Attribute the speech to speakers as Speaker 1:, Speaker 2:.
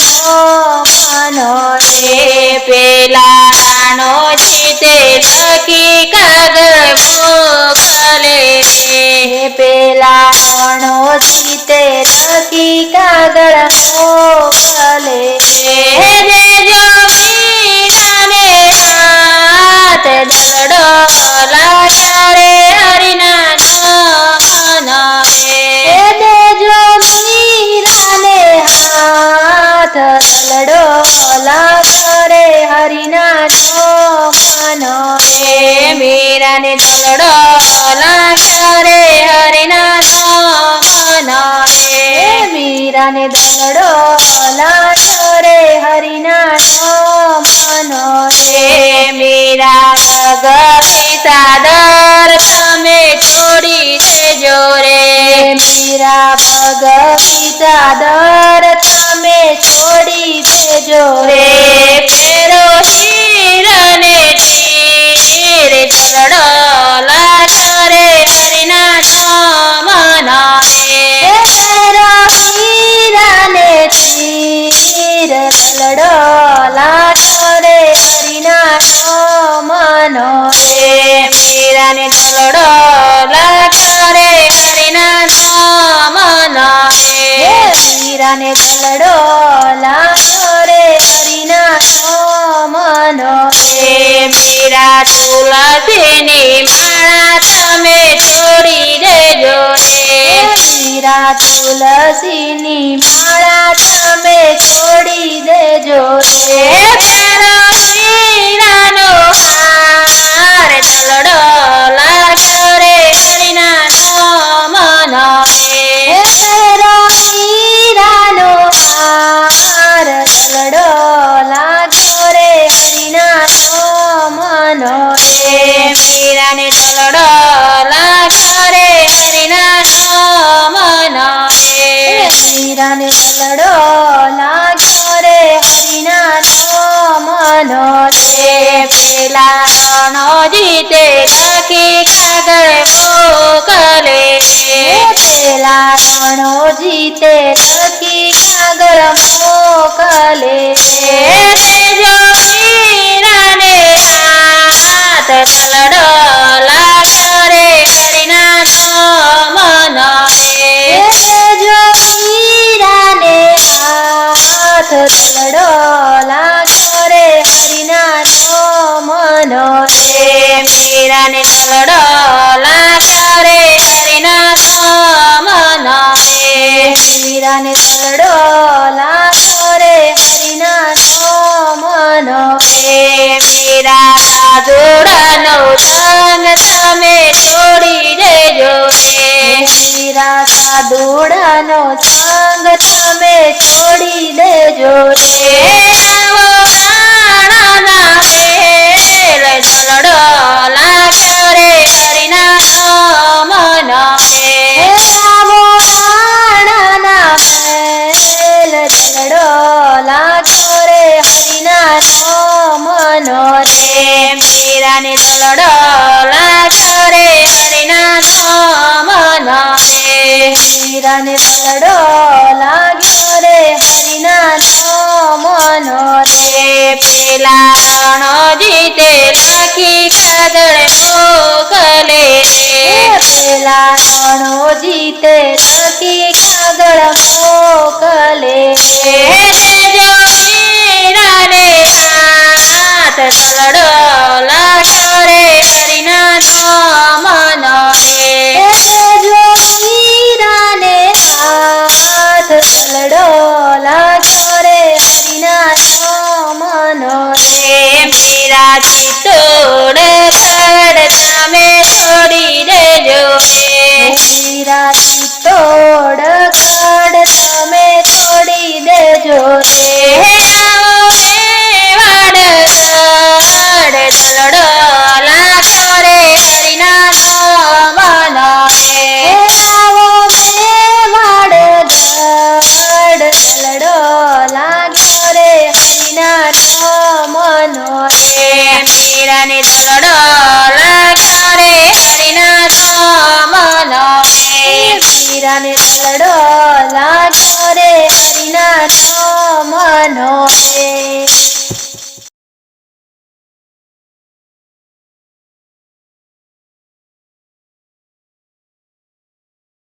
Speaker 1: મનો રે પેલા રાણોજી તે લખી કાગળ મોકલે રે પેલા રાણોજી તે લખી કાગળ મોકલે રે દેજો મીરાને હાથ દલડો લાગ્યા રે હરિના નામ રે દેજો મીરાને હાથ દલડો લાગ્યો રે હરિના નામનો રે મીરાને દલડો લાગ્યો રે હરિના નામનો રે મીરાને દલડો લાગ્યો રે હરિના નામનો રે મીરા ભગવી સાદર તમે છોડી દેજો રે મીરા ભગવી સાદર તમે છોડી દેજો રે ફેરો હીરને તીર દલડો લાગ્યો રે હરિના નામનો રે ફેરો હીરને તીર દલડો લાગ્યો રે હરિના નામનો રે મીરાને દલડો લાગ્યો રે હરિના નામનો રે મીરાને દલડો લાગ્યો રે હરિના નામનો રે મીરા તુલસીની માળા તમે છોડી દેજો રે મીરા તુલસીની માળા તમે છોડી દેજો રે ફેરો હીરાનો હાર દલડો લાગ્યો રે હરિના નામનો રે ફેરો હીરાનો હાર દલડો લાગ્યો રે હરિના નામનો રે મીરાને દલડો લાગ્યો રે હરિના નામનો રે મીરાને દલડો લાગ્યો રે હરિના નામનો રે પેલા રાણોજી તે લખી કાગળ મોકલે રે પેલા રાણોજી તે લખી કાગળ મોકલે રે દેજો મીરાને હાથ દલડો લાગ્યો રે હરિના નામનો રે દેજો મીરાને હાથ દલડો લાગ્યો રે હરિના નામનો રે મીરાને દલડો લાગ્યો રે હરિના નામનો રે મીરાને દલડો લાગ્યો રે હરિના નામનો રે મીરા સાધુડાનો સંગ તમે છોડી દેજો રે મીરા સાધુડાનો સંગ તમે છોડી દેજો રે આવો રાણાના મેલ દલડો લાગ્યો રે હરિના નામનો રે આવો રાણાના મેલ દલડો લાગ્યો રે હરિના નામનો રે મીરાને દલડો લાગ્યો રે હરિના નામનો રે મીરાને દલડો લાગ્યો રે હરિના નામનો રે પેલા રાણોજી તે લખી કાગળ મોકલે રે પેલા રાણોજી તે લખી કાગળ મોકલે રે દેજો મીરાને હાથ દલડો લાગ્યો રે હરિના નામનો રે દેજો મીરાને હાથ દલડો લાગ્યો રે હરિના નામનો રે મીરા ચિત્તોડ ગઢ તમે છોડી દેજો રે મીરા ચિત્તોડ ગઢ તમે છોડી દેજો રે આવો મેવાડ ગઢ દલડો લાગ્યો રે હરિના નામનો રે આવો મેવાડ ગઢ દલડો લાગ્યો રે હરિના નામનો રે મીરાને દલડો લાગ્યો રે હરિના નામનો રે મીરાને દલડો લાગ્યો રે હરિના નામનો રે